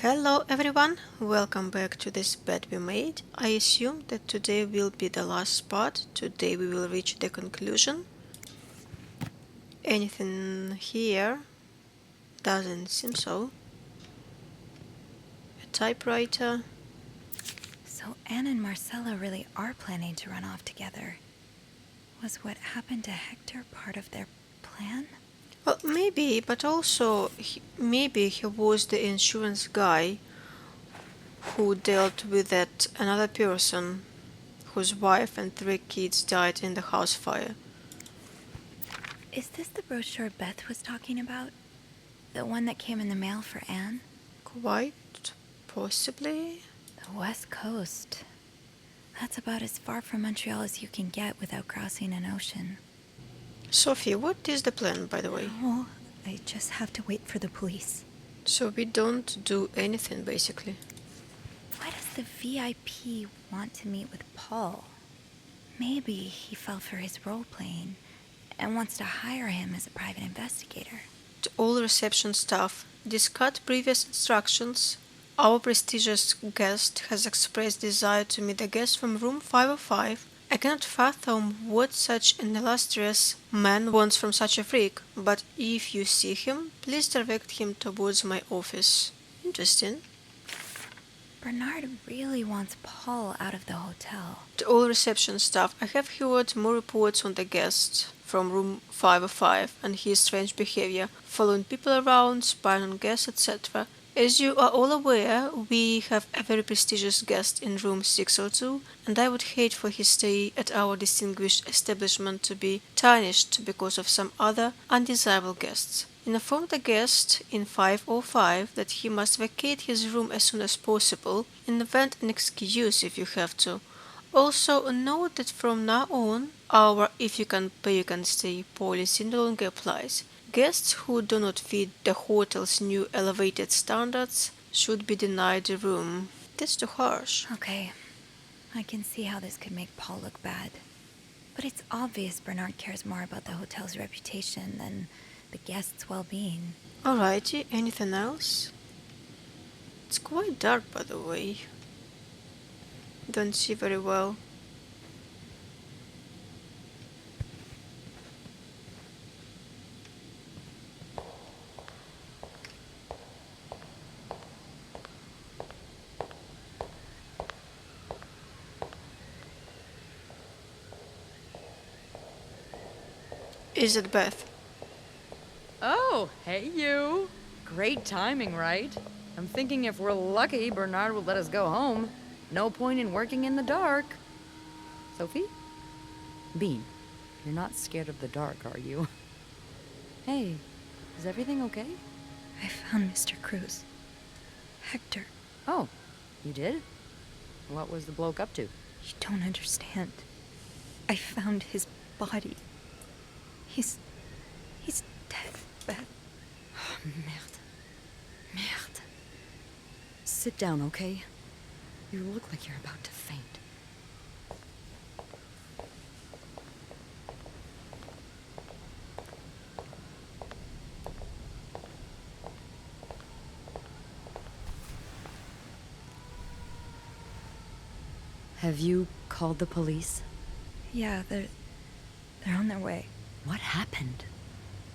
Hello everyone, welcome back to this bed we made. I assume that today will be the last part. Today we will reach the conclusion. Anything here? Doesn't seem so. A typewriter. So Anne and Marcella really are planning to run off together. Was what happened to Hector part of their plan? Well, maybe, but also maybe he was the insurance guy who dealt with that another person whose wife and 3 kids died in the house fire. Is this the brochure Beth was talking about? The one that came in the mail for Anne? Quite possibly. The West Coast. That's about as far from Montreal as you can get without crossing an ocean. Sophie, what is the plan, by the way? Oh, I just have to wait for the police. So we don't do anything, basically. Why does the VIP want to meet with Paul? Maybe he fell for his role-playing and wants to hire him as a private investigator. To all reception staff, discard previous instructions. Our prestigious guest has expressed desire to meet a guest from room 505. I cannot fathom what such an illustrious man wants from such a freak, but if you see him, please direct him towards my office. Interesting. Bernard really wants Paul out of the hotel. To all reception staff, I have heard more reports on the guest from room 505 and his strange behavior, following people around, spying on guests, etc. As you are all aware, we have a very prestigious guest in room 602, and I would hate for his stay at our distinguished establishment to be tarnished because of some other undesirable guests. Inform the guest in 505 that he must vacate his room as soon as possible. Invent an excuse if you have to. Also, note that from now on, our if you can pay, you can stay policy no longer applies. Guests who do not fit the hotel's new elevated standards should be denied the room. That's too harsh. Okay, I can see how this could make Paul look bad. But it's obvious Bernard cares more about the hotel's reputation than the guests' well-being. Alrighty, anything else? It's quite dark, by the way. Don't see very well. Is it Beth? Oh, hey you. Great timing, right? I'm thinking if we're lucky, Bernard will let us go home. No point in working in the dark. Sophie? Bean, you're not scared of the dark, are you? Hey, is everything okay? I found Mr. Cruz. Hector, Oh, you did? What was the bloke up to? you don't understand. I found his body. He's dead, Beth. Oh, merde. Merde. Sit down, okay? You look like you're about to faint. Have you called the police? Yeah, they're on their way. What happened?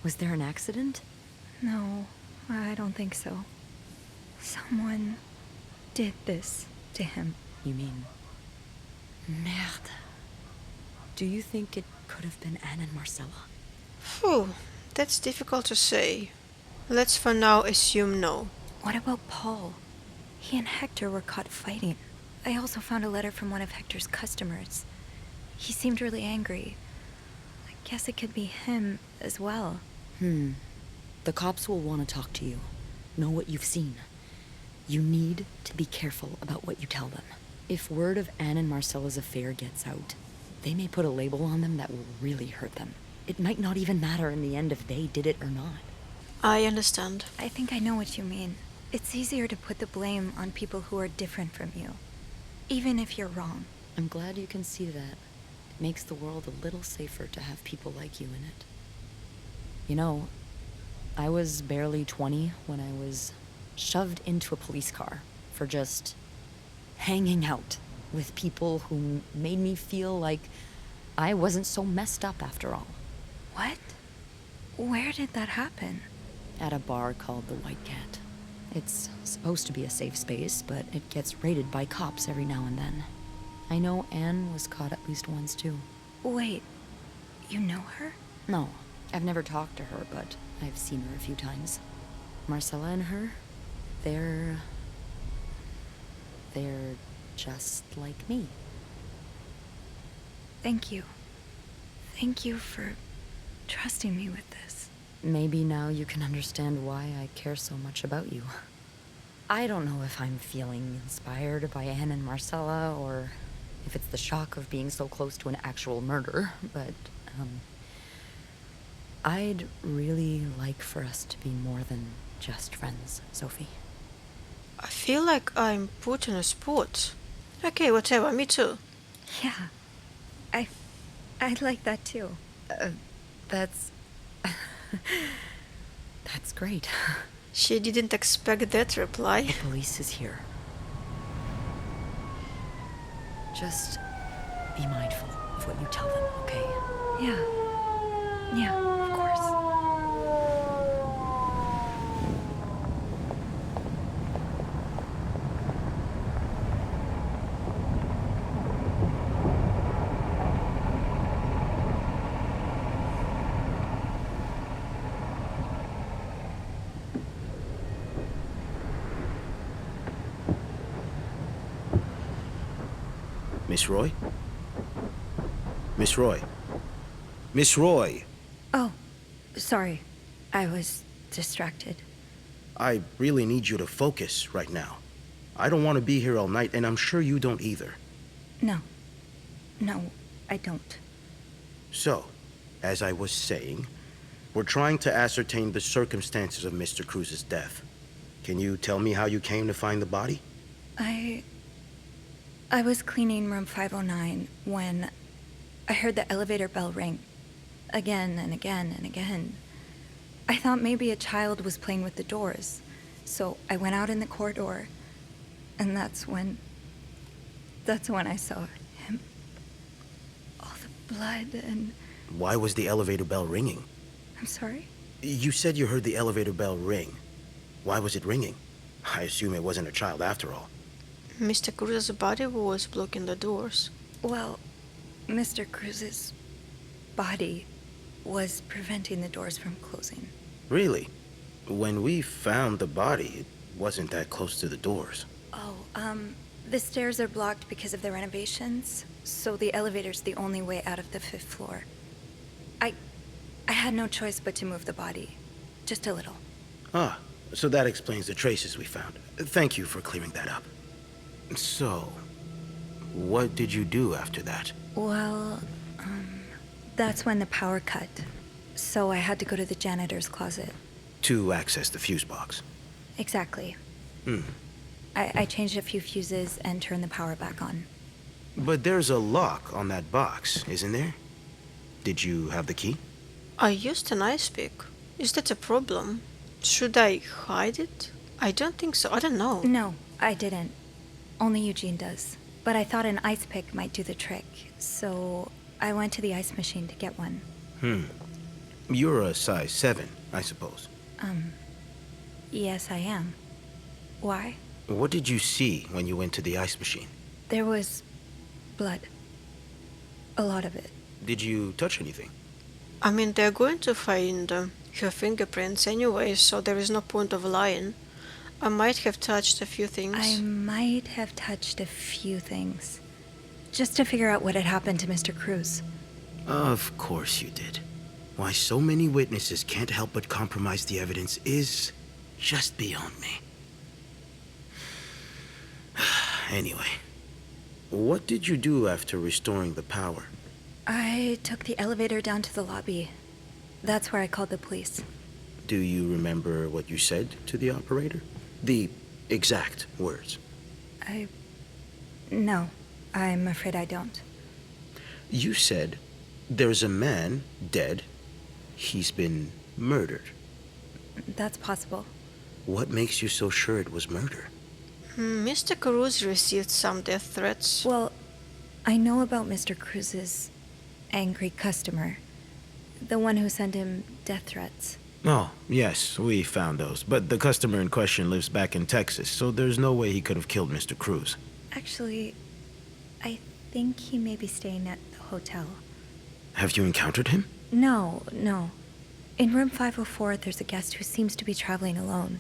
Was there an accident? No, I don't think so. Someone did this to him. You mean... Merde. Do you think it could have been Anne and Marcella? Phew, that's difficult to say. Let's for now assume no. What about Paul? He and Hector were caught fighting. I also found a letter from one of Hector's customers. He seemed really angry. I guess it could be him as well. The cops will want to talk to you. Know what you've seen. You need to be careful about what you tell them. If word of Anne and Marcella's affair gets out, they may put a label on them that will really hurt them. It might not even matter in the end if they did it or not. I understand. I think I know what you mean. It's easier to put the blame on people who are different from you, even if you're wrong. I'm glad you can see that. It makes the world a little safer to have people like you in it. You know, I was barely 20 when I was shoved into a police car for just hanging out with people who made me feel like I wasn't so messed up after all. What? Where did that happen? At a bar called the White Cat. It's supposed to be a safe space, but it gets raided by cops every now and then. I know Anne was caught at least once, too. Wait, you know her? No, I've never talked to her, but I've seen her a few times. Marcella and her, they're just like me. Thank you. Thank you for trusting me with this. Maybe now you can understand why I care so much about you. I don't know if I'm feeling inspired by Anne and Marcella, or if it's the shock of being so close to an actual murder, but, I'd really like for us to be more than just friends, Sophie. I feel like I'm put on a spot. Okay, whatever, me too. Yeah, I'd like that too. That's... That's great. She didn't expect that reply. The police is here. Just be mindful of what you tell them, okay? Yeah, of course. Miss Roy? Miss Roy? Miss Roy! Oh, sorry. I was distracted. I really need you to focus right now. I don't want to be here all night, and I'm sure you don't either. No, I don't. So, as I was saying, we're trying to ascertain the circumstances of Mr. Cruz's death. Can you tell me how you came to find the body? I was cleaning room 509 when I heard the elevator bell ring. Again and again and again. I thought maybe a child was playing with the doors, so I went out in the corridor, and that's when I saw him. All the blood and... Why was the elevator bell ringing? I'm sorry? You said you heard the elevator bell ring. Why was it ringing? I assume it wasn't a child after all. Mr. Cruz's body was blocking the doors. Well, Mr. Cruz's body was preventing the doors from closing. Really? When we found the body, it wasn't that close to the doors. Oh, the stairs are blocked because of the renovations, so the elevator's the only way out of the 5th floor. I had no choice but to move the body. Just a little. Ah, so that explains the traces we found. Thank you for clearing that up. So, what did you do after that? Well, that's when the power cut. So I had to go to the janitor's closet. To access the fuse box. Exactly. Hmm. I changed a few fuses and turned the power back on. But there's a lock on that box, isn't there? Did you have the key? I used an ice pick. Is that a problem? Should I hide it? I don't think so. I don't know. No, I didn't. Only Eugene does. But I thought an ice pick might do the trick, so I went to the ice machine to get one. You're a size 7, I suppose. Yes, I am. Why? What did you see when you went to the ice machine? There was blood. A lot of it. Did you touch anything? I mean, they're going to find her fingerprints anyway, so there is no point of lying. I might have touched a few things. I might have touched a few things. Just to figure out what had happened to Mr. Cruz. Of course you did. Why so many witnesses can't help but compromise the evidence is just beyond me. Anyway, what did you do after restoring the power? I took the elevator down to the lobby. That's where I called the police. Do you remember what you said to the operator? The exact words. No, I'm afraid I don't. You said, there's a man dead. He's been murdered. That's possible. What makes you so sure it was murder? Mr. Cruz received some death threats. Well, I know about Mr. Cruz's angry customer. The one who sent him death threats. Oh, yes, we found those. But the customer in question lives back in Texas, so there's no way he could have killed Mr. Cruz. Actually, I think he may be staying at the hotel. Have you encountered him? No. In room 504, there's a guest who seems to be traveling alone.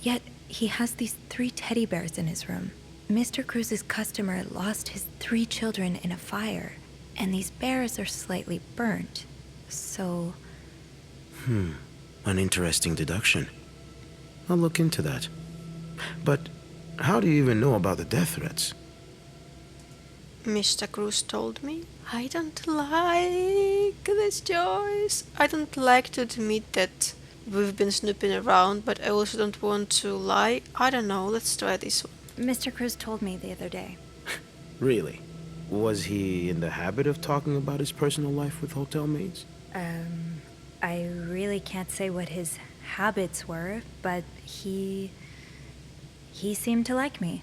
Yet, he has these 3 teddy bears in his room. Mr. Cruz's customer lost his 3 children in a fire, and these bears are slightly burnt. So... An interesting deduction. I'll look into that. But how do you even know about the death threats? Mr. Cruz told me. I don't like this choice. I don't like to admit that we've been snooping around, but I also don't want to lie. I don't know, let's try this one. Mr. Cruz told me the other day. Really? Was he in the habit of talking about his personal life with hotel maids? I really can't say what his habits were, but he seemed to like me.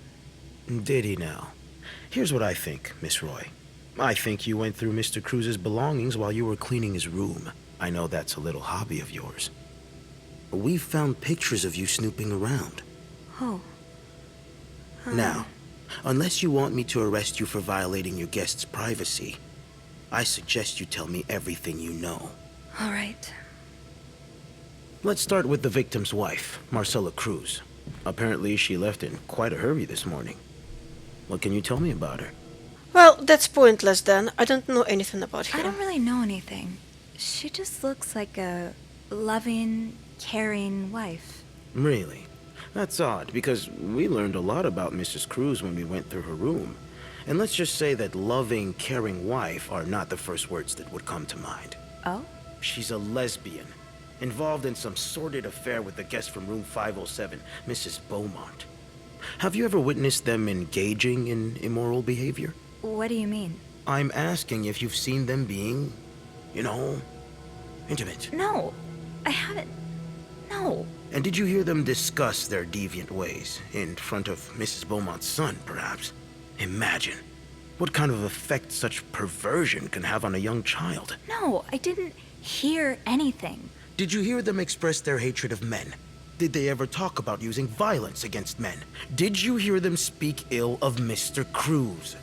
Did he now? Here's what I think, Miss Roy. I think you went through Mr. Cruz's belongings while you were cleaning his room. I know that's a little hobby of yours. We found pictures of you snooping around. Oh. Now, unless you want me to arrest you for violating your guest's privacy, I suggest you tell me everything you know. All right. Let's start with the victim's wife, Marcela Cruz. Apparently, she left in quite a hurry this morning. What can you tell me about her? Well, that's pointless then. I don't know anything about her. I don't really know anything. She just looks like a loving, caring wife. Really? That's odd, because we learned a lot about Mrs. Cruz when we went through her room. And let's just say that loving, caring wife are not the first words that would come to mind. Oh? She's a lesbian, involved in some sordid affair with the guest from room 507, Mrs. Beaumont. Have you ever witnessed them engaging in immoral behavior? What do you mean? I'm asking if you've seen them being, intimate. No, I haven't. No. And did you hear them discuss their deviant ways in front of Mrs. Beaumont's son, perhaps? Imagine what kind of effect such perversion can have on a young child. No, I didn't hear anything. Did you hear them express their hatred of men? Did they ever talk about using violence against men? Did you hear them speak ill of Mr. Cruz?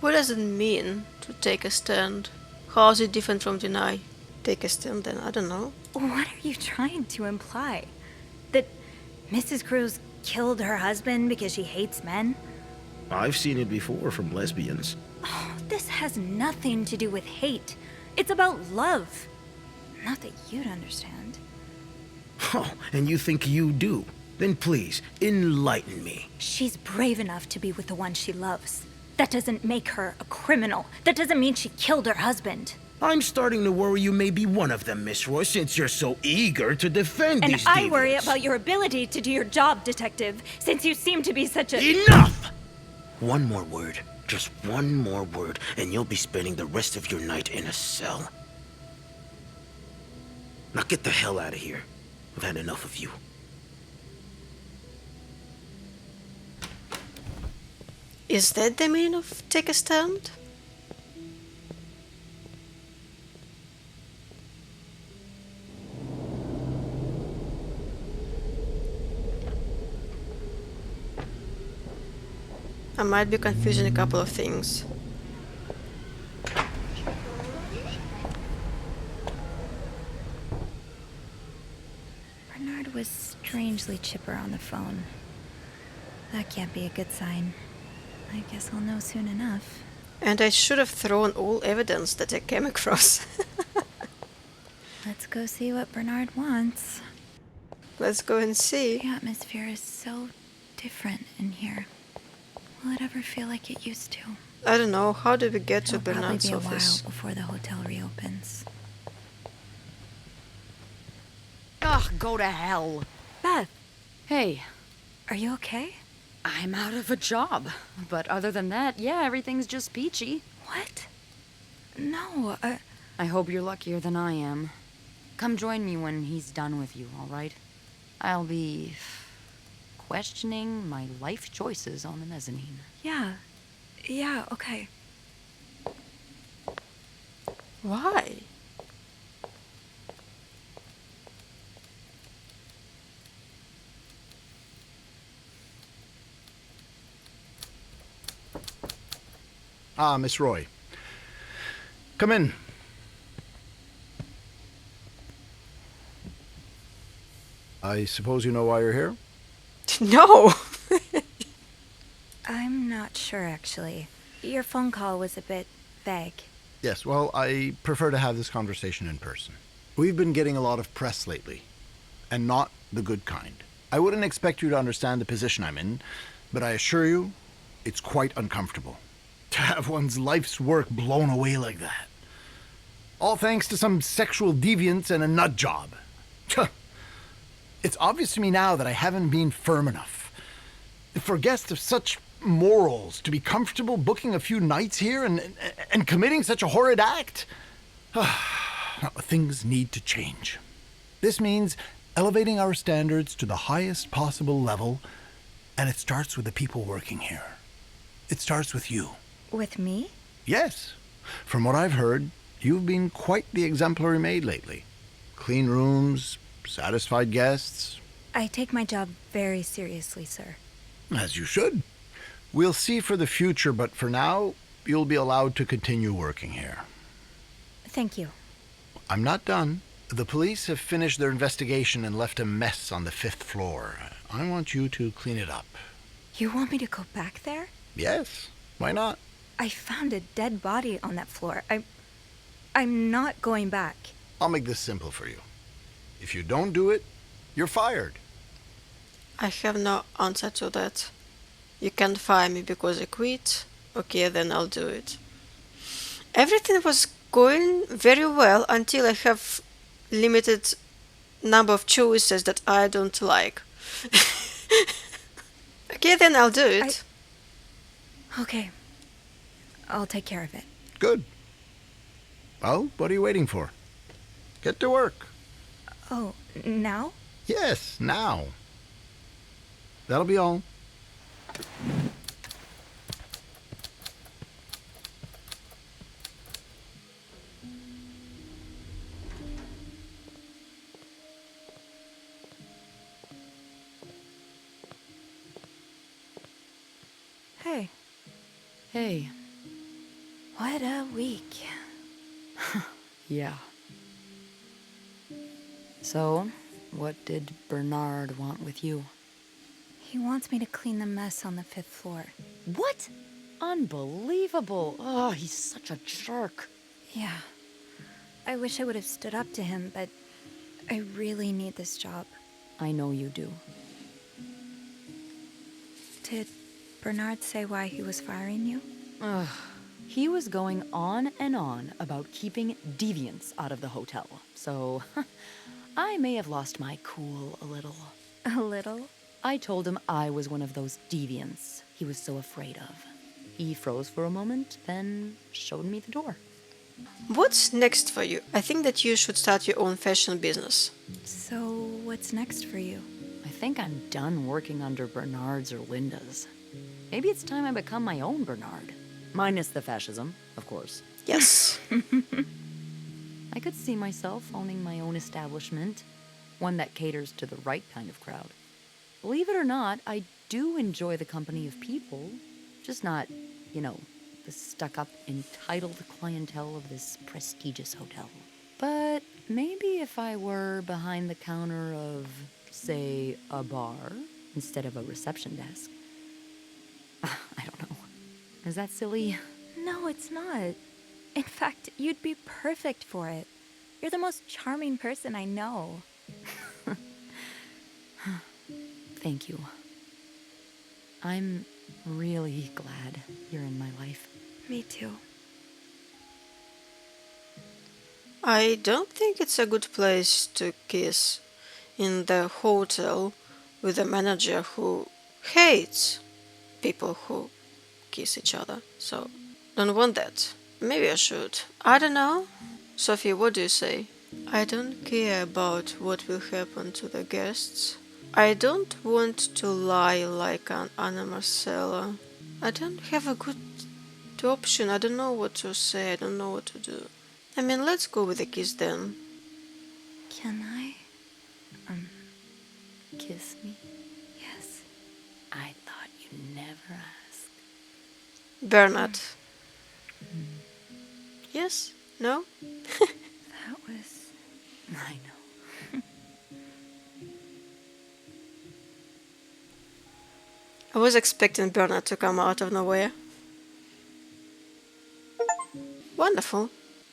What does it mean to take a stand? How is it different from deny? Take a stand then, I don't know. What are you trying to imply? That Mrs. Cruz killed her husband because she hates men? I've seen it before from lesbians. Oh, this has nothing to do with hate. It's about love. Not that you'd understand. Oh, and you think you do? Then please, enlighten me. She's brave enough to be with the one she loves. That doesn't make her a criminal. That doesn't mean she killed her husband. I'm starting to worry you may be one of them, Miss Roy, since you're so eager to defend And these I worry deviants. about your ability to do your job, detective, since you seem to be such a... Enough! One more word, just one more word, and you'll be spending the rest of your night in a cell. Now get the hell out of here. I've had enough of you. Is that the meaning of take a stand? I might be confusing a couple of things. Bernard was strangely chipper on the phone. That can't be a good sign. I guess I'll know soon enough. And I should have thrown all evidence that I came across. Let's go see what Bernard wants. Let's go and see. The atmosphere is so different in here. Will it ever feel like it used to? I don't know, how do we get to It'll probably Bernard's be a office? while before the hotel reopens. Ugh, go to hell. Beth, Hey, are you okay? I'm out of a job. But other than that, yeah, everything's just peachy. What? No, I hope you're luckier than I am. Come join me when he's done with you, all right? I'll be questioning my life choices on the mezzanine. Yeah, okay. Why? Ah, Miss Roy. Come in. I suppose you know why you're here? No! I'm not sure, actually. Your phone call was a bit vague. Yes, well, I prefer to have this conversation in person. We've been getting a lot of press lately, and not the good kind. I wouldn't expect you to understand the position I'm in, but I assure you, it's quite uncomfortable. To have one's life's work blown away like that. All thanks to some sexual deviance and a nut job. It's obvious to me now that I haven't been firm enough. For guests of such morals to be comfortable booking a few nights here and committing such a horrid act. Things need to change. This means elevating our standards to the highest possible level, and it starts with the people working here. It starts with you. With me? Yes. From what I've heard, you've been quite the exemplary maid lately. Clean rooms, satisfied guests. I take my job very seriously, sir. As you should. We'll see for the future, but for now, you'll be allowed to continue working here. Thank you. I'm not done. The police have finished their investigation and left a mess on the 5th floor. I want you to clean it up. You want me to go back there? Yes, why not? I found a dead body on that floor. I'm not going back. I'll make this simple for you. If you don't do it, you're fired. I have no answer to that. You can't fire me because I quit. Okay, then I'll do it. Everything was going very well until I have limited number of choices that I don't like. Okay, then I'll do it. Okay. I'll take care of it. Good. Well, what are you waiting for? Get to work. Oh, now? Yes, now. That'll be all. Hey, Hey. what a week. Yeah. So, what did Bernard want with you? He wants me to clean the mess on the 5th floor. What? Unbelievable. Oh, he's such a jerk. Yeah. I wish I would have stood up to him, but I really need this job. I know you do. Did Bernard say why he was firing you? Ugh. He was going on and on about keeping deviants out of the hotel. So, I may have lost my cool a little. A little? I told him I was one of those deviants he was so afraid of. He froze for a moment, then showed me the door. What's next for you? I think that you should start your own fashion business. So, what's next for you? I think I'm done working under Bernard's or Linda's. Maybe it's time I become my own Bernard. Minus the fascism, of course. Yes. I could see myself owning my own establishment, one that caters to the right kind of crowd. Believe it or not, I do enjoy the company of people, just not, the stuck-up, entitled clientele of this prestigious hotel. But maybe if I were behind the counter of, say, a bar instead of a reception desk. I don't know. Is that silly? No, it's not. In fact, you'd be perfect for it. You're the most charming person I know. Thank you. I'm really glad you're in my life. Me too. I don't think it's a good place to kiss in the hotel with a manager who hates people who kiss each other. So, don't want that. Maybe I should. I don't know. Sophie, what do you say? I don't care about what will happen to the guests. I don't want to lie like an Anna Marcella. I don't have a good option. I don't know what to say. I don't know what to do. I mean, let's go with the kiss then. Can I, kiss me? Yes. I thought you'd never ask. Bernard. Yes? No? That was... I know. I was expecting Bernard to come out of nowhere. Wonderful.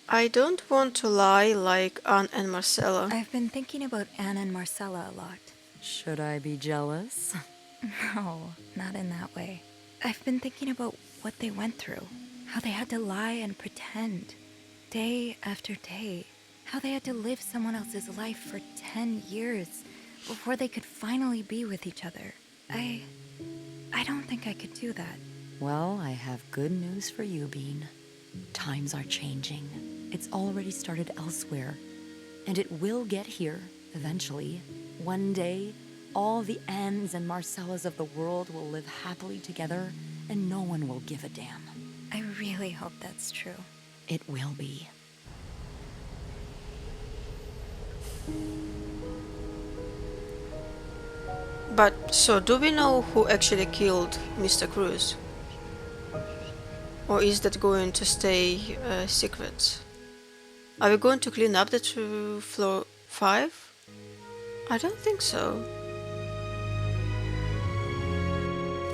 I don't want to lie like Anne and Marcella. I've been thinking about Anne and Marcella a lot. Should I be jealous? No, not in that way. I've been thinking about what they went through. How they had to lie and pretend. Day after day. How they had to live someone else's life for 10 years before they could finally be with each other. I don't think I could do that. Well, I have good news for you, Bean. Times are changing. It's already started elsewhere. And it will get here, eventually. One day, all the Annes and Marcellas of the world will live happily together, and no one will give a damn. I really hope that's true. It will be. But, so do we know who actually killed Mr. Cruz? Or is that going to stay a secret? Are we going to clean up the floor 5? I don't think so.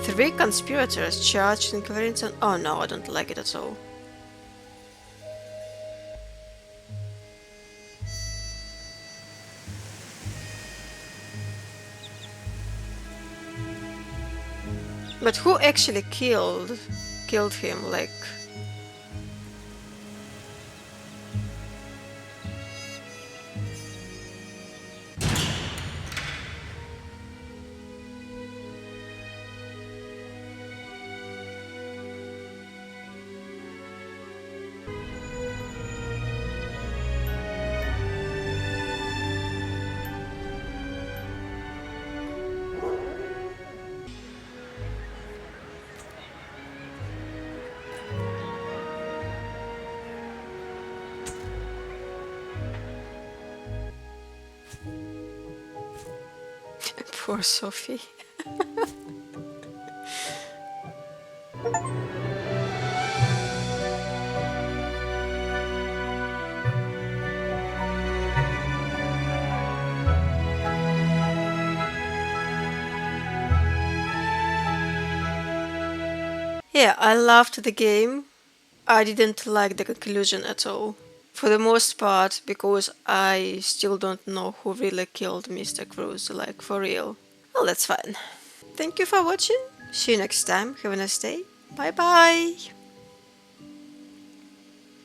3 conspirators charged in Covington. Oh no, I don't like it at all. But who actually killed him? Like, poor Sophie. Yeah, I loved the game. I didn't like the conclusion at all. For the most part, because I still don't know who really killed Mr. Cruz, like for real. Well, that's fine. Thank you for watching. See you next time. Have a nice day. Bye bye.